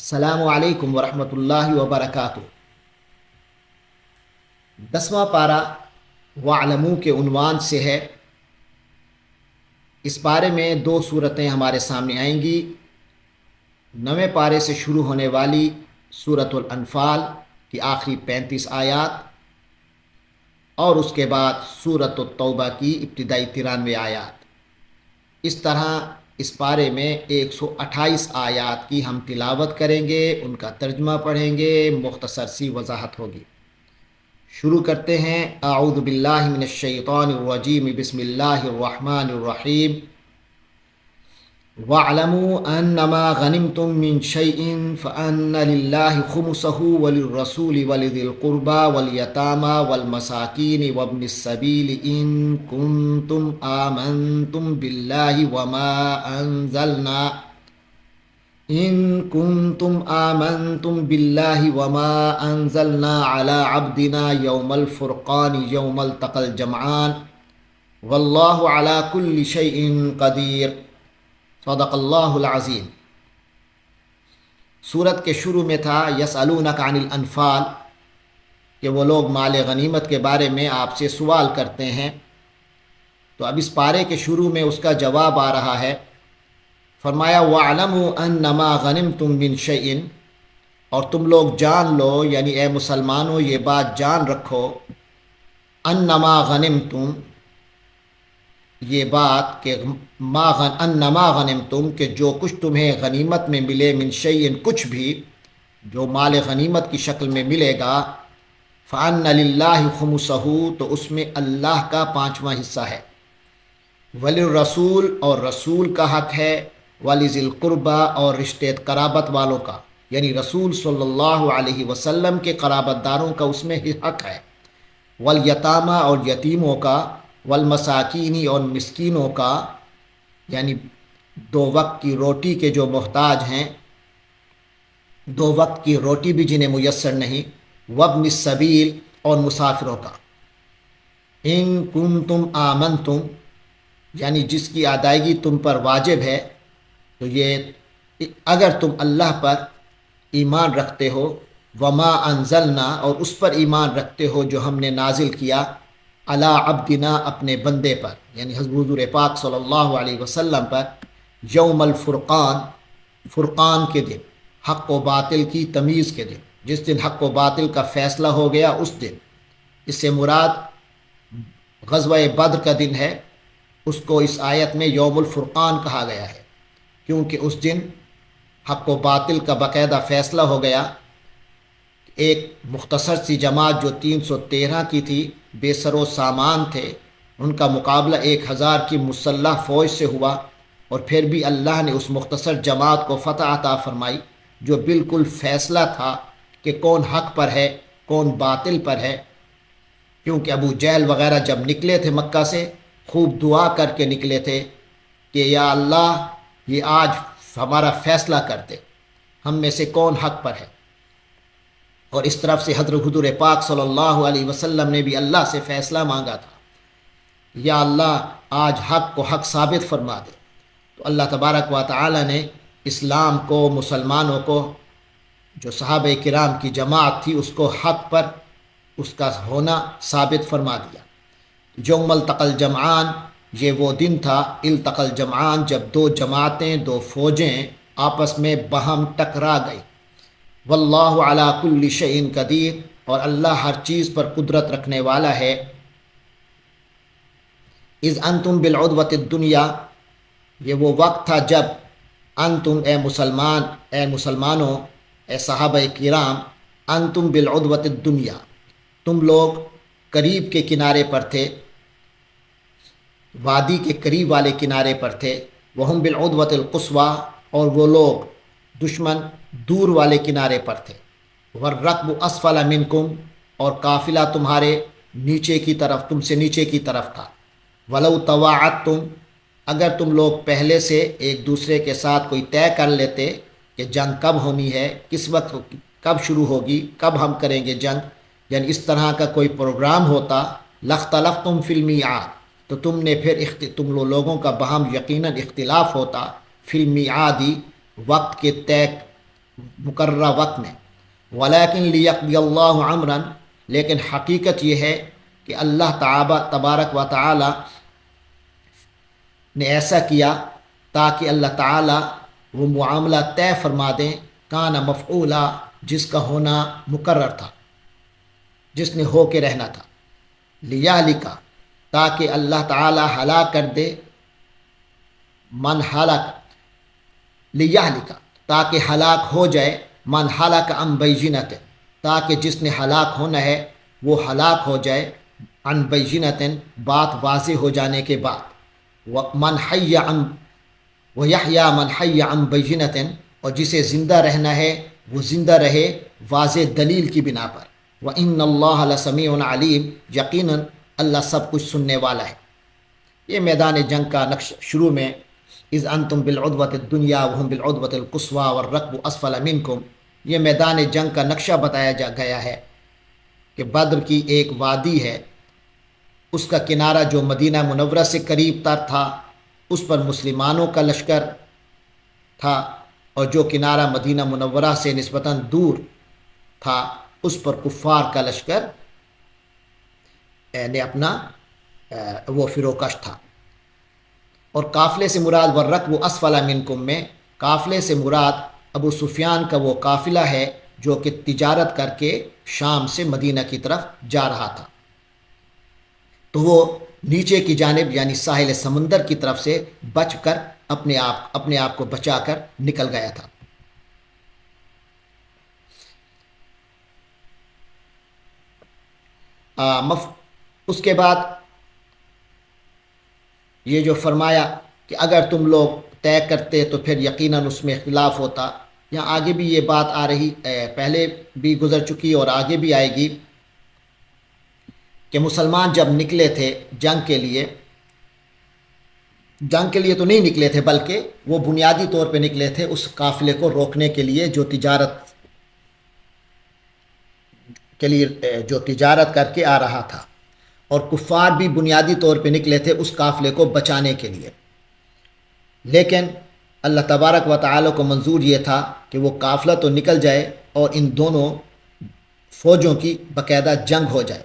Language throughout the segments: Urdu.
السلام علیکم ورحمۃ اللہ وبرکاتہ۔ 10واں پارہ وَاعْلَمُوا کے عنوان سے ہے۔ اس پارے میں دو صورتیں ہمارے سامنے آئیں گی۔ 9ویں پارے سے شروع ہونے والی سورۃ الانفال کی آخری 35 آیات اور اس کے بعد سورۃ التوبہ کی ابتدائی 93 آیات۔ اس طرح اس پارے میں 128 آیات کی ہم تلاوت کریں گے، ان کا ترجمہ پڑھیں گے، مختصر سی وضاحت ہوگی۔ شروع کرتے ہیں۔ اعوذ باللہ من الشیطان الرجیم، بسم اللہ الرحمن الرحیم۔ وَاعْلَمُوا أَنَّمَا غَنِمْتُم مِّن شَيْءٍ فَأَنَّ لِلَّهِ خُمُسَهُ وَلِلرَّسُولِ وَلِذِي الْقُرْبَى وَالْيَتَامَى وَالْمَسَاكِينِ وَابْنِ السَّبِيلِ إِن كُنتُمْ آمَنتُم بِاللَّهِ وَمَا أَنزَلْنَا عَلَى عَبْدِنَا يَوْمَ الْفُرْقَانِ يَوْمَ الْتَقَى الْجَمْعَانِ وَاللَّهُ عَلَى كُلِّ شَيْءٍ قَدِيرٌ۔ صدق اللہ العظیم۔ سورت کے شروع میں تھا یسألونک عن الانفال، کہ وہ لوگ مال غنیمت کے بارے میں آپ سے سوال کرتے ہیں۔ تو اب اس پارے کے شروع میں اس کا جواب آ رہا ہے۔ فرمایا وَاعْلَمُوا أَنَّمَا غَنِمْتُم مِّن شَيْءٍ، اور تم لوگ جان لو، یعنی اے مسلمانوں یہ بات جان رکھو، انما غنمتم، یہ بات کہ انما غنمتم، کہ جو کچھ تمہیں غنیمت میں ملے، من شیء، کچھ بھی جو مال غنیمت کی شکل میں ملے گا، فأن للہ خمسہ، تو اس میں اللہ کا 5واں حصہ ہے، وللرسول، اور رسول کا حق ہے، ولذی القربى، اور رشتے قرابت والوں کا، یعنی رسول صلی اللہ علیہ وسلم کے قرابت داروں کا اس میں حق ہے، والیتامى، اور یتیموں کا، والمساکین، اور مسکینوں کا، یعنی 2 وقت کی روٹی کے جو محتاج ہیں، 2 وقت کی روٹی بھی جنہیں میسر نہیں، وابن السبیل، اور مسافروں کا۔ ان کنتم آمنتم، یعنی جس کی ادائیگی تم پر واجب ہے، تو یہ اگر تم اللہ پر ایمان رکھتے ہو، وما انزلنا، اور اس پر ایمان رکھتے ہو جو ہم نے نازل کیا، علی عبدنا، اپنے بندے پر، یعنی حضور پاک صلی اللہ علیہ وسلم پر، یوم الفرقان، فرقان کے دن، حق و باطل کی تمیز کے دن، جس دن حق و باطل کا فیصلہ ہو گیا اس دن۔ اس سے مراد غزوہ بدر کا دن ہے، اس کو اس آیت میں یوم الفرقان کہا گیا ہے، کیونکہ اس دن حق و باطل کا باقاعدہ فیصلہ ہو گیا۔ ایک مختصر سی جماعت جو 313 کی تھی، بے سر و سامان تھے، ان کا مقابلہ 1000 کی مسلح فوج سے ہوا، اور پھر بھی اللہ نے اس مختصر جماعت کو فتح عطا فرمائی، جو بالکل فیصلہ تھا کہ کون حق پر ہے، کون باطل پر ہے۔ کیونکہ ابو جہل وغیرہ جب نکلے تھے مکہ سے، خوب دعا کر کے نکلے تھے کہ یا اللہ، یہ آج ہمارا فیصلہ کر دے، ہم میں سے کون حق پر ہے۔ اور اس طرف سے حضور پاک صلی اللہ علیہ وسلم نے بھی اللہ سے فیصلہ مانگا تھا، یا اللہ آج حق کو حق ثابت فرما دے۔ تو اللہ تبارک و تعالی نے اسلام کو، مسلمانوں کو، جو صحابہ کرام کی جماعت تھی، اس کو حق پر اس کا ہونا ثابت فرما دیا۔ یوم التقى الجمعان، یہ وہ دن تھا، التقى الجمعان، جب 2 جماعتیں، 2 فوجیں آپس میں باہم ٹکرا گئی۔ واللہ علی کل شیء قدیر، اور اللہ ہر چیز پر قدرت رکھنے والا ہے۔ اذ انتم بالعدوۃ الدنیا، یہ وہ وقت تھا جب انتم، اے مسلمانوں، اے صحابہ کرام، انتم بالعدوۃ الدنیا، تم لوگ قریب کے کنارے پر تھے، وادی کے قریب والے کنارے پر تھے، وہم بالعدوۃ القصویٰ، اور وہ لوگ دشمن دور والے کنارے پر تھے، والرکب اسفل منکم، اور قافلہ تمہارے نیچے کی طرف، تم سے نیچے کی طرف تھا، ولو تواعدتم، اگر تم لوگ پہلے سے ایک دوسرے کے ساتھ کوئی طے کر لیتے کہ جنگ کب ہونی ہے، کس وقت، کب شروع ہوگی، کب ہم کریں گے جنگ، یعنی اس طرح کا کوئی پروگرام ہوتا، لاختلفتم فی المیعاد، تو تم لوگوں کا باہم یقیناً اختلاف ہوتا، فی المیعاد، وقت کے طے مقررہ وقت میں، ولیکن لیقضی اللہ امرا، لیکن حقیقت یہ ہے کہ اللہ تعالی تبارک و تعالی نے ایسا کیا تاکہ اللہ تعالی وہ معاملہ طے فرما دیں، کان مفعولا، جس کا ہونا مقرر تھا، جس نے ہو کے رہنا تھا، لیہلکا، تاکہ اللہ تعالی ہلاک کر دے، من ہلاک، لیہلکا، تاکہ ہلاک ہو جائے، من ہلاک عن بینۃ، تاکہ جس نے ہلاک ہونا ہے وہ ہلاک ہو جائے، عن بینۃ، بات واضح ہو جانے کے بعد، من حی عن ویحییٰ من حی عن بینۃ، اور جسے زندہ رہنا ہے وہ زندہ رہے واضح دلیل کی بنا پر، وَإِنَّ اللَّهَ لَسَمِيعٌ عَلِيمٌ، یقیناً اللہ سب کچھ سننے والا ہے۔ یہ میدان جنگ کا نقش شروع میں اذ انتم بالعدوۃ الدنیا وهم بالعدوۃ القصویٰ والرکب اسفل منکم، یہ میدان جنگ کا نقشہ بتایا گیا ہے کہ بدر کی ایک وادی ہے، اس کا کنارہ جو مدینہ منورہ سے قریب تر تھا اس پر مسلمانوں کا لشکر تھا، اور جو کنارہ مدینہ منورہ سے نسبتاً دور تھا اس پر کفار کا لشکر نے اپنا وہ فروکش تھا۔ اور قافلے سے مراد والرکب اسفل منکم میں، قافلے سے مراد ابو سفیان کا وہ قافلہ ہے جو کہ تجارت کر کے شام سے مدینہ کی طرف جا رہا تھا، تو وہ نیچے کی جانب یعنی ساحل سمندر کی طرف سے بچ کر اپنے آپ کو بچا کر نکل گیا تھا۔ اس کے بعد یہ جو فرمایا کہ اگر تم لوگ طے کرتے تو پھر یقیناً اس میں اختلاف ہوتا، یہاں آگے بھی یہ بات آ رہی، پہلے بھی گزر چکی اور آگے بھی آئے گی کہ مسلمان جب نکلے تھے جنگ کے لیے تو نہیں نکلے تھے، بلکہ وہ بنیادی طور پہ نکلے تھے اس قافلے کو روکنے کے لیے جو تجارت کر کے آ رہا تھا، اور کفار بھی بنیادی طور پہ نکلے تھے اس قافلے کو بچانے کے لیے، لیکن اللہ تبارک و تعالی کو منظور یہ تھا کہ وہ قافلہ تو نکل جائے اور ان دونوں فوجوں کی باقاعدہ جنگ ہو جائے۔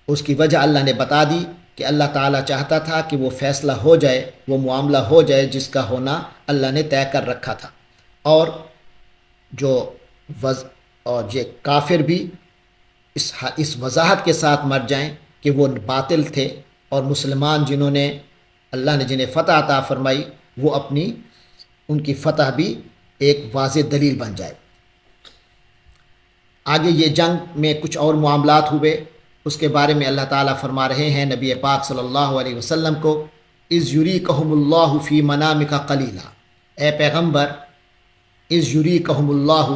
اس کی وجہ اللہ نے بتا دی کہ اللہ تعالیٰ چاہتا تھا کہ وہ فیصلہ ہو جائے، وہ معاملہ ہو جائے جس کا ہونا اللہ نے طے کر رکھا تھا، اور یہ کافر بھی اس وضاحت کے ساتھ مر جائیں کہ وہ باطل تھے، اور مسلمان اللہ نے جنہیں فتح عطا فرمائی وہ ان کی فتح بھی ایک واضح دلیل بن جائے۔ آگے یہ جنگ میں کچھ اور معاملات ہوئے، اس کے بارے میں اللہ تعالیٰ فرما رہے ہیں نبی پاک صلی اللہ علیہ وسلم کو، اذ یریکہم اللہ فی منامک قلیلا، اے پیغمبر اذ یریکہم اللہ،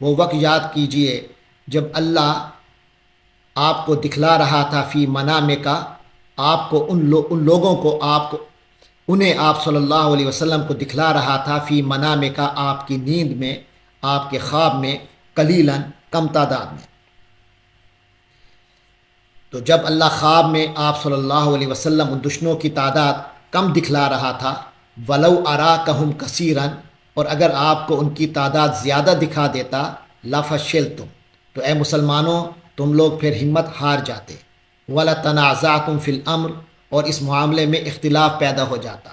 وہ وقت یاد کیجئے جب اللہ آپ کو دکھلا رہا تھا، فی منامک، آپ کو ان لوگوں کو انہیں آپ صلی اللہ علیہ وسلم کو دکھلا رہا تھا، فی منامک، آپ کی نیند میں، آپ کے خواب میں، قلیلاً، کم تعداد میں۔ تو جب اللہ خواب میں آپ صلی اللہ علیہ وسلم ان دشمنوں کی تعداد کم دکھلا رہا تھا، وَلَوْ أَرَاكَهُمْ كَثِيرًا، اور اگر آپ کو ان کی تعداد زیادہ دکھا دیتا، لَفَشِلْتُمْ، تو اے مسلمانوں تم لوگ پھر ہمت ہار جاتے، وَلَتَنَازَعْتُمْ فِي الْأَمْرِ، اور اس معاملے میں اختلاف پیدا ہو جاتا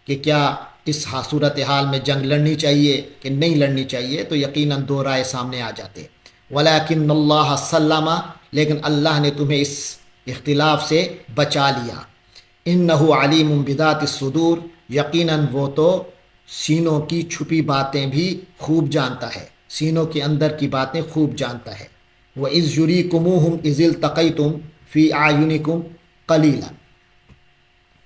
کہ کیا اس صورتحال میں جنگ لڑنی چاہیے کہ نہیں لڑنی چاہیے، تو یقیناً دو رائے سامنے آ جاتے۔ وَلَكِنَّ اللَّهَ سَلَّمَ، لیکن اللہ نے تمہیں اس اختلاف سے بچا لیا۔ إِنَّهُ عَلِيمٌ بِذَاتِ الصُّدُورِ، یقیناً وہ تو سینوں کی چھپی باتیں بھی خوب جانتا ہے، سینوں کے اندر کی باتیں خوب جانتا ہے۔ وَإِذْ يُرِيكُمُوهُمْ إِذِ الْتَقَيْتُمْ فِي أَعْيُنِكُمْ قَلِيلًا،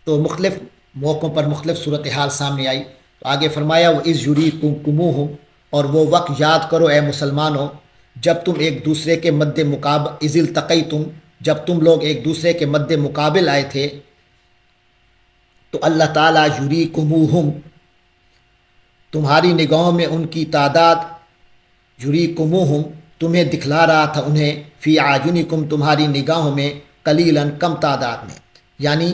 تو مختلف موقعوں پر مختلف صورتحال سامنے آئی، تو آگے فرمایا وَإِذْ يُرِيكُمُوهُمْ، اور وہ وقت یاد کرو اے مسلمانوں جب تم ایک دوسرے کے مد مقابل، اذ التقیتم، جب تم لوگ ایک دوسرے کے مد مقابل آئے تھے، تو اللہ تعالیٰ یریکموہم، تمہاری نگاہوں میں ان کی تعداد، یریکموہم، تمہیں دکھلا رہا تھا انہیں، فی اعینکم، تمہاری نگاہوں میں، قلیلاً، کم تعداد میں، یعنی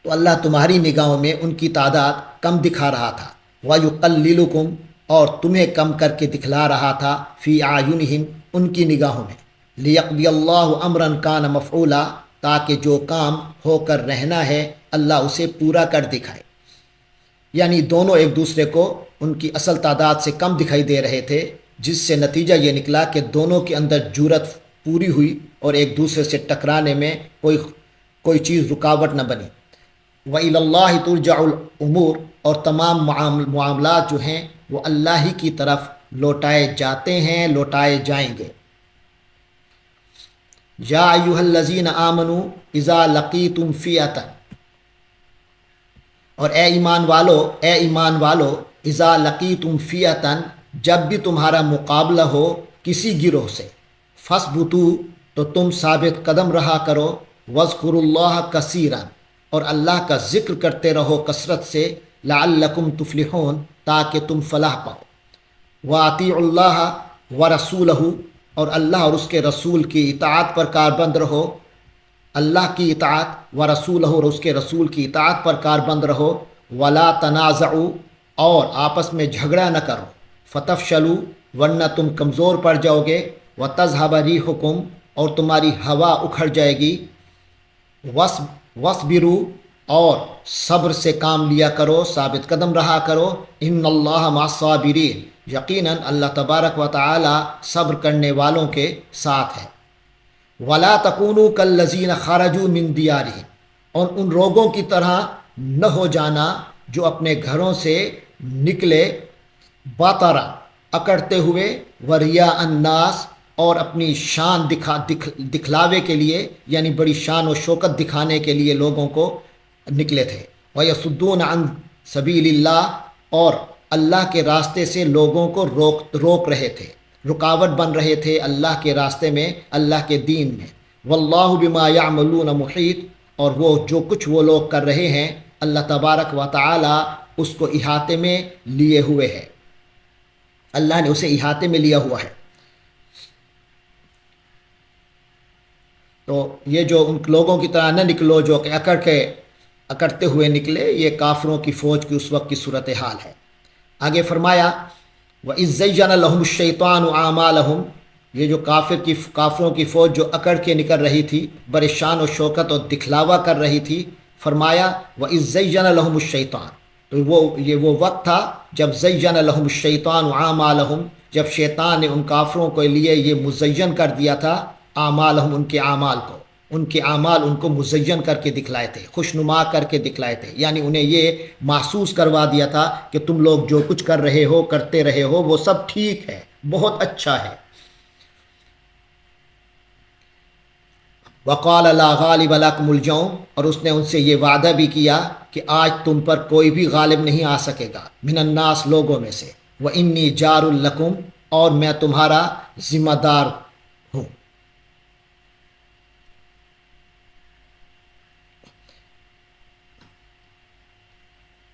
تو اللہ تمہاری نگاہوں میں ان کی تعداد کم دکھا رہا تھا، وَیُقَلِّلُکم، اور تمہیں کم کر کے دکھلا رہا تھا فی اعینہم ان کی نگاہوں میں، لیقضی اللہ امرا کان مفعولا تاکہ جو کام ہو کر رہنا ہے اللہ اسے پورا کر دکھائے۔ یعنی دونوں ایک دوسرے کو ان کی اصل تعداد سے کم دکھائی دے رہے تھے، جس سے نتیجہ یہ نکلا کہ دونوں کے اندر جرأت پوری ہوئی اور ایک دوسرے سے ٹکرانے میں کوئی چیز رکاوٹ نہ بنی۔ وَإِلَى اللَّهِ تُرْجَعُ الْأُمُورُ اور تمام معاملات جو ہیں وہ اللہ ہی کی طرف لوٹائے جاتے ہیں، لوٹائے جائیں گے۔ یا ایھا الذین آمنوا اذا لقیتم فئۃ اور اے ایمان والو اذا لقیتم فئۃ جب بھی تمہارا مقابلہ ہو کسی گروہ سے، فاثبتوا تو تم ثابت قدم رہا کرو، واذکروا اللہ کثیرا اور اللہ کا ذکر کرتے رہو کثرت سے، لعلکم تفلحون تاکہ تم فلاح پاؤ۔ واطیعوا اللہ ورسولہ اور اللہ اور اس کے رسول کی اطاعت پر کاربند رہو، اللہ کی اطاعت و رسولہ اور اس کے رسول کی اطاعت پر کاربند رہو، ولا تنازعوا اور آپس میں جھگڑا نہ کرو، فتفشلوا ورنہ تم کمزور پڑ جاؤ گے، وتذهب ريحكم اور تمہاری ہوا اکھڑ جائے گی، واصبروا اور صبر سے کام لیا کرو، ثابت قدم رہا کرو، ان اللہ مع الصابرین یقیناً اللہ تبارک و تعالی صبر کرنے والوں کے ساتھ ہے۔ ولا تکونوا کالذین خرجوا من دیارہم اور ان لوگوں کی طرح نہ ہو جانا جو اپنے گھروں سے نکلے باطرا اکڑتے ہوئے، وریا الناس اور اپنی شان دکھلاوے کے لیے، یعنی بڑی شان و شوکت دکھانے کے لیے لوگوں کو نکلے تھے، وَيَصُدُّونَ عَن سَبِيلِ اللَّهِ اور اللہ کے راستے سے لوگوں کو روک رہے تھے، رکاوٹ بن رہے تھے اللہ کے راستے میں، اللہ کے دین میں۔ واللہ بما یعملون محیط اور وہ جو کچھ وہ لوگ کر رہے ہیں اللہ تبارک و تعالی اس کو احاطے میں لیے ہوئے ہے، اللہ نے اسے احاطے میں لیا ہوا ہے۔ تو یہ جو ان لوگوں کی طرح نہ نکلو جو کہ اکڑتے ہوئے نکلے، یہ کافروں کی فوج کی اس وقت کی صورتحال ہے۔ آگے فرمایا وَإِذْ زَيَّنَ لَهُمُ الشَّيْطَانُ أَعْمَالَهُمْ یہ جو کافروں کی فوج جو اکڑ کے نکل رہی تھی، بڑے شان و شوکت اور دکھلاوا کر رہی تھی، فرمایا وَإِذْ زَيَّنَ لَهُمُ الشَّيْطَانُ تو یہ وہ وقت تھا جب زَيَّنَ لَهُمُ الشَّيْطَانُ أَعْمَالَهُمْ جب شیطان نے ان کافروں کے لیے یہ مزین کر دیا تھا، اعمالہم ان کے اعمال کو، ان کے اعمال ان کو مزین کر کے دکھلائے تھے، خوشنما کر کے دکھلائے تھے، یعنی انہیں یہ محسوس کروا دیا تھا کہ تم لوگ جو کچھ کر رہے ہو، کرتے رہے ہو، وہ سب ٹھیک ہے، بہت اچھا ہے۔ وقال لا غالب لکم اليوم اور اس نے ان سے یہ وعدہ بھی کیا کہ آج تم پر کوئی بھی غالب نہیں آ سکے گا، من الناس لوگوں میں سے، وانی جار لکم اور میں تمہارا ذمہ دار ہوں۔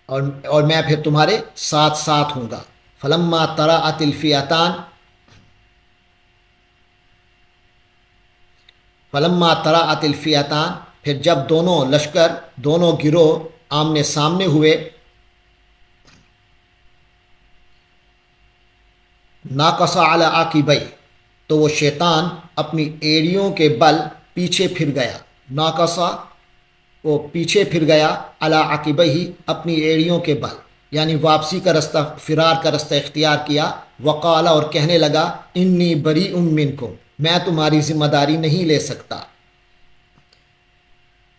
اور میں پھر تمہارے ساتھ ہوں گا۔ فلما تراءت الفئتان پھر جب دونوں لشکر، دونوں گروہ آمنے سامنے ہوئے، ناقص علی عاقبیہ تو وہ شیطان اپنی ایڑیوں کے بل پیچھے پھر گیا، ناقصہ وہ پیچھے پھر گیا، علی عاقبیہ اپنی ایڑیوں کے بل، یعنی واپسی کا رستہ، فرار کا رستہ اختیار کیا، وقال اور کہنے لگا انی بریء منکم میں تمہاری ذمہ داری نہیں لے سکتا،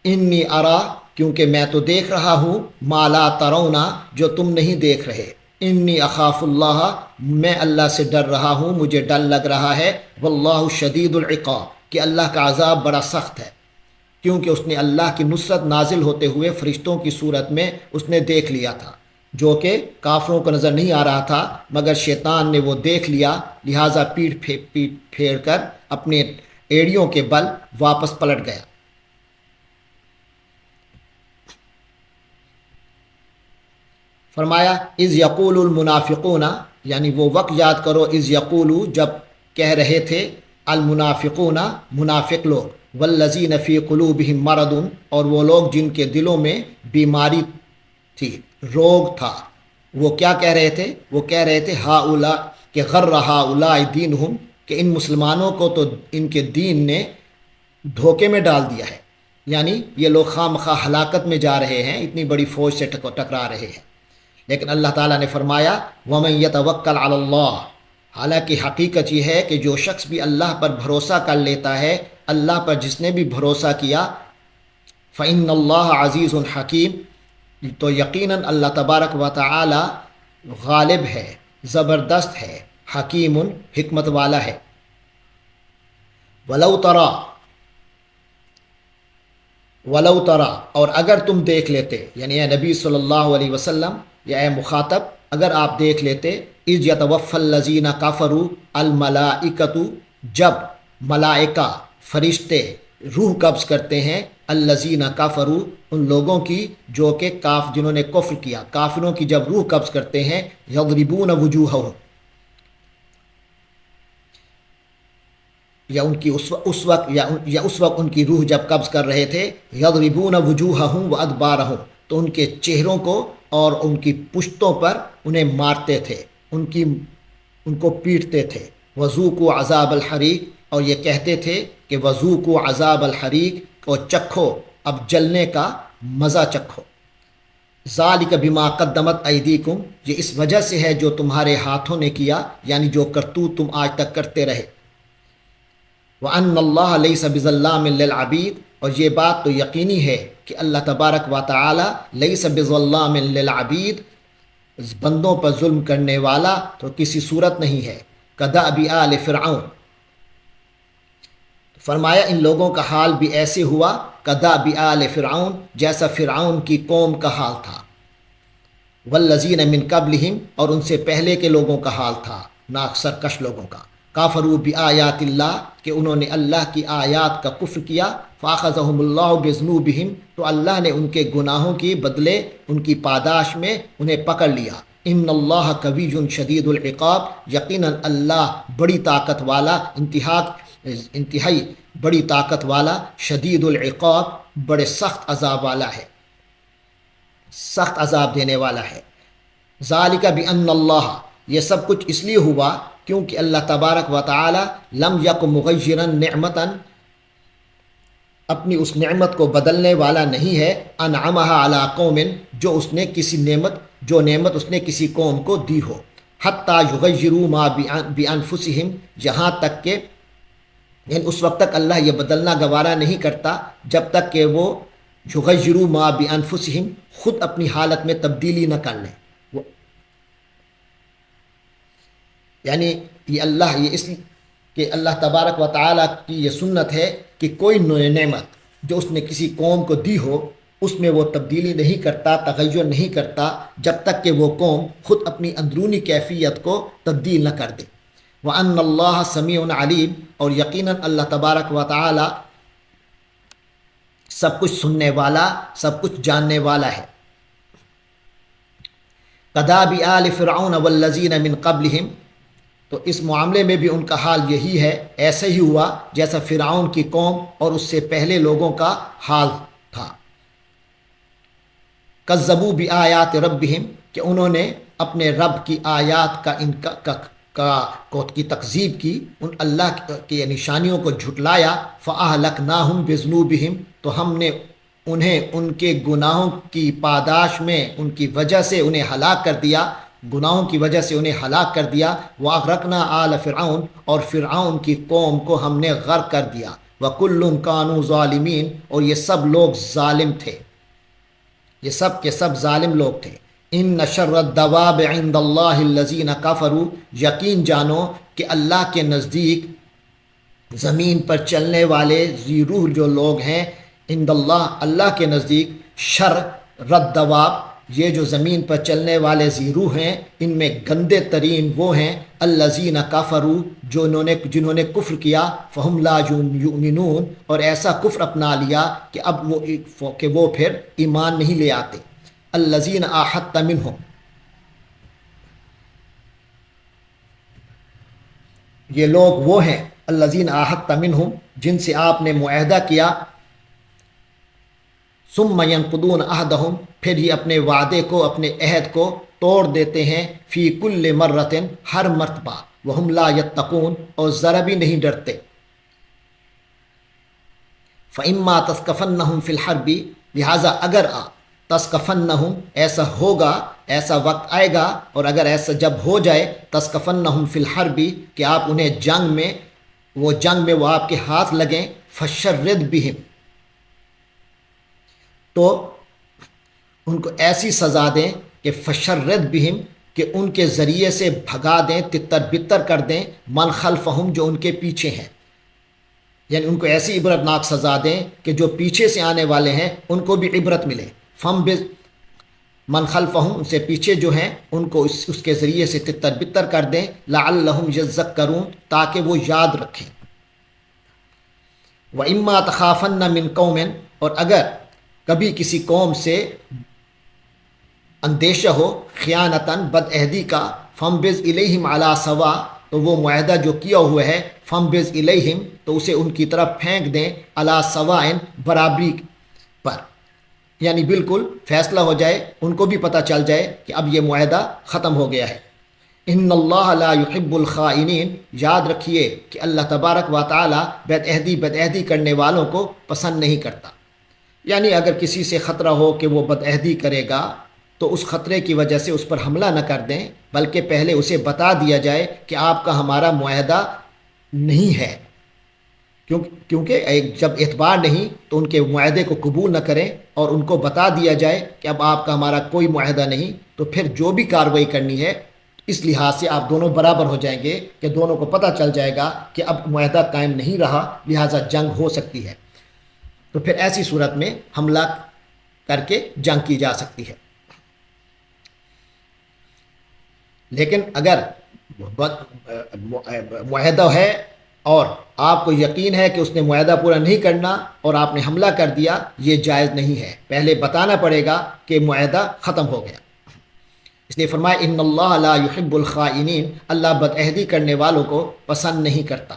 انی ارا کیونکہ میں تو دیکھ رہا ہوں، ما لا ترونا جو تم نہیں دیکھ رہے، انی اخاف اللہ میں اللہ سے ڈر رہا ہوں، مجھے ڈر لگ رہا ہے، واللہ شدید العقاب کہ اللہ کا عذاب بڑا سخت ہے، کیونکہ اس نے اللہ کی نصرت نازل ہوتے ہوئے فرشتوں کی صورت میں اس نے دیکھ لیا تھا، جو کہ کافروں کو نظر نہیں آ رہا تھا، مگر شیطان نے وہ دیکھ لیا، لہٰذا پیٹ پھیر کر اپنے ایڑیوں کے بل واپس پلٹ گیا۔ فرمایا اذ یقول المنافقون یعنی وہ وقت یاد کرو، اذ یقول جب کہہ رہے تھے، المنافقون منافق لوگ، والذین فی قلوبہم مرض اور وہ لوگ جن کے دلوں میں بیماری تھی، روگ تھا، وہ کیا کہہ رہے تھے؟ وہ کہہ رہے تھے ہا اولا کہ غر ہا اولا دینہم، کہ ان مسلمانوں کو تو ان کے دین نے دھوکے میں ڈال دیا ہے، یعنی یہ لوگ خواہ مخواہ ہلاکت میں جا رہے ہیں، اتنی بڑی فوج سے ٹکرا رہے ہیں۔ لیکن اللہ تعالیٰ نے فرمایا وَمَن يَتَوَكَّلْ عَلَى اللَّهِ، حالانکہ حقیقت یہ ہے کہ جو شخص بھی اللہ پر بھروسہ کر لیتا ہے، اللہ پر جس نے بھی بھروسہ کیا، فَإِنَّ اللَّهَ عَزِيزٌ حَكِيمٌ، تو یقیناً اللہ تبارک و تعالی غالب ہے، زبردست ہے، حکیم، حکمت والا ہے۔ وَلَوْ تَرَى، ولو ترا، اور اگر تم دیکھ لیتے، یعنی اے نبی صلی اللہ علیہ وسلم یا اے مخاطب، اگر آپ دیکھ لیتے، اذ یتوفی الذین کفروا الملائکۃ، جب ملائکہ فرشتے روح قبض کرتے ہیں، الذین کفروا، ان لوگوں کی جو کہ جنہوں نے کفر کیا، کافروں کی جب روح قبض کرتے ہیں، یضربون وجوہہم، یا ان کی اس وقت ان کی روح جب قبض کر رہے تھے، یضربون وجوہہم وادبارہم، تو ان کے چہروں کو اور ان کی پشتوں پر انہیں مارتے تھے، ان کو پیٹتے تھے۔ وذوقوا عذاب الحریق، اور یہ کہتے تھے کہ وذوقوا عذاب الحریق، اور چکھو اب جلنے کا مزہ چکھو۔ ذالک بما قدمت ایدیکم، یہ اس وجہ سے ہے جو تمہارے ہاتھوں نے کیا، یعنی جو کرتوت تم آج تک کرتے رہے۔ وَأَنَّ اللَّهَ لَيْسَ بِظَلَّامٍ لِّلْعَبِيدِ، اور یہ بات تو یقینی ہے کہ اللہ تبارک و تعالی لَيْسَ بِظَلَّامٍ لِّلْعَبِيدِ، بندوں پر ظلم کرنے والا تو کسی صورت نہیں ہے۔ كَدَأْبِ آلِ فِرْعَوْنَ، فرمایا ان لوگوں کا حال بھی ایسے ہوا، كَدَأْبِ آلِ فِرْعَوْنَ، جیسا فرعون کی قوم کا حال تھا، وَالَّذِينَ مِن قَبْلِهِمْ، اور ان سے پہلے کے لوگوں کا حال تھا، سرکش لوگوں کا، کافروا بآیات اللہ، کہ انہوں نے اللہ کی آیات کا کفر کیا، فاخذہم اللہ بذنوبہم، تو اللہ نے ان کے گناہوں کے بدلے ان کی پاداش میں انہیں پکڑ لیا۔ ان اللہ قوی شدید العقاب، یقیناً اللہ بڑی طاقت والا، انتہائی بڑی طاقت والا، شدید العقاب، بڑے سخت عذاب والا ہے، سخت عذاب دینے والا ہے۔ ذالک بان اللہ، یہ سب کچھ اس لیے ہوا کیونکہ اللہ تبارک و تعالی لم یک مغیرا نعمتا، اپنی اس نعمت کو بدلنے والا نہیں ہے، انعمها علی قوم، جو نعمت اس نے کسی قوم کو دی ہو، حتی یغیروا ما بانفسہم، یہاں تک کہ یعنی اس وقت تک اللہ یہ بدلنا گوارا نہیں کرتا جب تک کہ وہ یغیروا ما بانفسہم، خود اپنی حالت میں تبدیلی نہ کر لیں۔ یعنی یہ اس کہ اللہ تبارک و تعالیٰ کی یہ سنت ہے کہ کوئی نعمت جو اس نے کسی قوم کو دی ہو، اس میں وہ تبدیلی نہیں کرتا، تغیر نہیں کرتا، جب تک کہ وہ قوم خود اپنی اندرونی کیفیت کو تبدیل نہ کر دے۔ وَأَنَّ اللَّهَ سَمِيعٌ عَلِيمٌ، اور یقیناً اللہ تبارک و تعالیٰ سب کچھ سننے والا، سب کچھ جاننے والا ہے۔ كَدَأْبِ آلِ فِرْعَوْنَ وَالَّذِينَ مِن قَبْلِهِمْ، تو اس معاملے میں بھی ان کا حال یہی ہے، ایسے ہی ہوا جیسا فرعون کی قوم اور اس سے پہلے لوگوں کا حال تھا۔ کذبوا بآیات ربہم، کہ انہوں نے اپنے رب کی آیات کی تکذیب کی، ان اللہ کی نشانیوں کو جھٹلایا۔ فأہلکناہم بذنوبہم، تو ہم نے انہیں ان کے گناہوں کی پاداش میں ان کی وجہ سے انہیں ہلاک کر دیا، گناہوں کی وجہ سے انہیں ہلاک کر دیا۔ وَأَغْرَقْنَا آلَ فِرْعَوْنَ، اور فرعون کی قوم کو ہم نے غرق کر دیا۔ وَكُلٌّ كَانُوا ظَالِمِينَ، اور یہ سب لوگ ظالم تھے، یہ سب کے سب ظالم لوگ تھے۔ إِنَّ شَرَّ الدَّوَابِ عِندَ اللَّهِ الَّذِينَ كَفَرُوا، یقین جانو کہ اللہ کے نزدیک زمین پر چلنے والے ذی روح جو لوگ ہیں، عند اللہ، اللہ کے نزدیک، شر الدواب، یہ جو زمین پر چلنے والے ذی روح ہیں، ان میں گندے ترین وہ ہیں الذین کفروا، جنہوں نے کفر کیا، فہم لا یؤمنون، اور ایسا کفر اپنا لیا کہ اب وہ پھر ایمان نہیں لے آتے۔ الذین عاہدت منہم، یہ لوگ وہ ہیں الذین عاہدت منہم، جن سے آپ نے معاہدہ کیا، ثم ینقضون عہدہم، پھر ہی اپنے وعدے کو، اپنے عہد کو توڑ دیتے ہیں فی کل مرتن ہر مرتبہ وہم لا یتقون اور ذرا بھی نہیں ڈرتے فَإِمَّا تَثْقَفَنَّهُمْ فِي الْحَرْبِ لہٰذا اگر تَثْقَفَنَّهُمْ ایسا ہوگا ایسا وقت آئے گا اور اگر ایسا جب ہو جائے تَثْقَفَنَّهُمْ فِي الْحَرْبِ کہ آپ انہیں جنگ میں وہ آپ کے ہاتھ لگیں فَشَرِّدْ بِهِمْ تو ان کو ایسی سزا دیں کہ فَشَرِّدْ بِهِمْ کہ ان کے ذریعے سے بھگا دیں تتر بتر کر دیں من خلفہم جو ان کے پیچھے ہیں، یعنی ان کو ایسی عبرتناک سزا دیں کہ جو پیچھے سے آنے والے ہیں ان کو بھی عبرت ملے فم من خلفہم ان سے پیچھے جو ہیں ان کو اس کے ذریعے سے تتر بتر کر دیں لعلہم یذکرون تاکہ وہ یاد رکھیں وَإِمَّا تَخَافَنَّ مِن قَوْمٍ اور اگر کبھی کسی قوم سے اندیشہ ہو خیانتاً بد عہدی کا فَانبِذْ إِلَيْهِمْ عَلَى سَوَاءٍ تو وہ معاہدہ جو کیا ہوا ہے فَانبِذْ إِلَيْهِمْ تو اسے ان کی طرف پھینک دیں عَلَى سَوَاءٍ برابری پر، یعنی بالکل فیصلہ ہو جائے، ان کو بھی پتہ چل جائے کہ اب یہ معاہدہ ختم ہو گیا ہے۔ ان اللہ لا يحب الخائنین، یاد رکھیے کہ اللہ تبارک و تعالی بد عہدی کرنے والوں کو پسند نہیں کرتا، یعنی اگر کسی سے خطرہ ہو کہ وہ بد عہدی کرے گا تو اس خطرے کی وجہ سے اس پر حملہ نہ کر دیں، بلکہ پہلے اسے بتا دیا جائے کہ آپ کا ہمارا معاہدہ نہیں ہے، کیونکہ جب اعتبار نہیں تو ان کے معاہدے کو قبول نہ کریں اور ان کو بتا دیا جائے کہ اب آپ کا ہمارا کوئی معاہدہ نہیں، تو پھر جو بھی کارروائی کرنی ہے اس لحاظ سے آپ دونوں برابر ہو جائیں گے کہ دونوں کو پتہ چل جائے گا کہ اب معاہدہ قائم نہیں رہا، لہٰذا جنگ ہو سکتی ہے، تو پھر ایسی صورت میں حملہ کر کے جنگ کی جا سکتی ہے۔ لیکن اگر معاہدہ ہے اور آپ کو یقین ہے کہ اس نے معاہدہ پورا نہیں کرنا اور آپ نے حملہ کر دیا، یہ جائز نہیں ہے، پہلے بتانا پڑے گا کہ معاہدہ ختم ہو گیا۔ اس لیے فرمایا ان اللہ لا يحب الخائنین، اللہ بد عہدی کرنے والوں کو پسند نہیں کرتا۔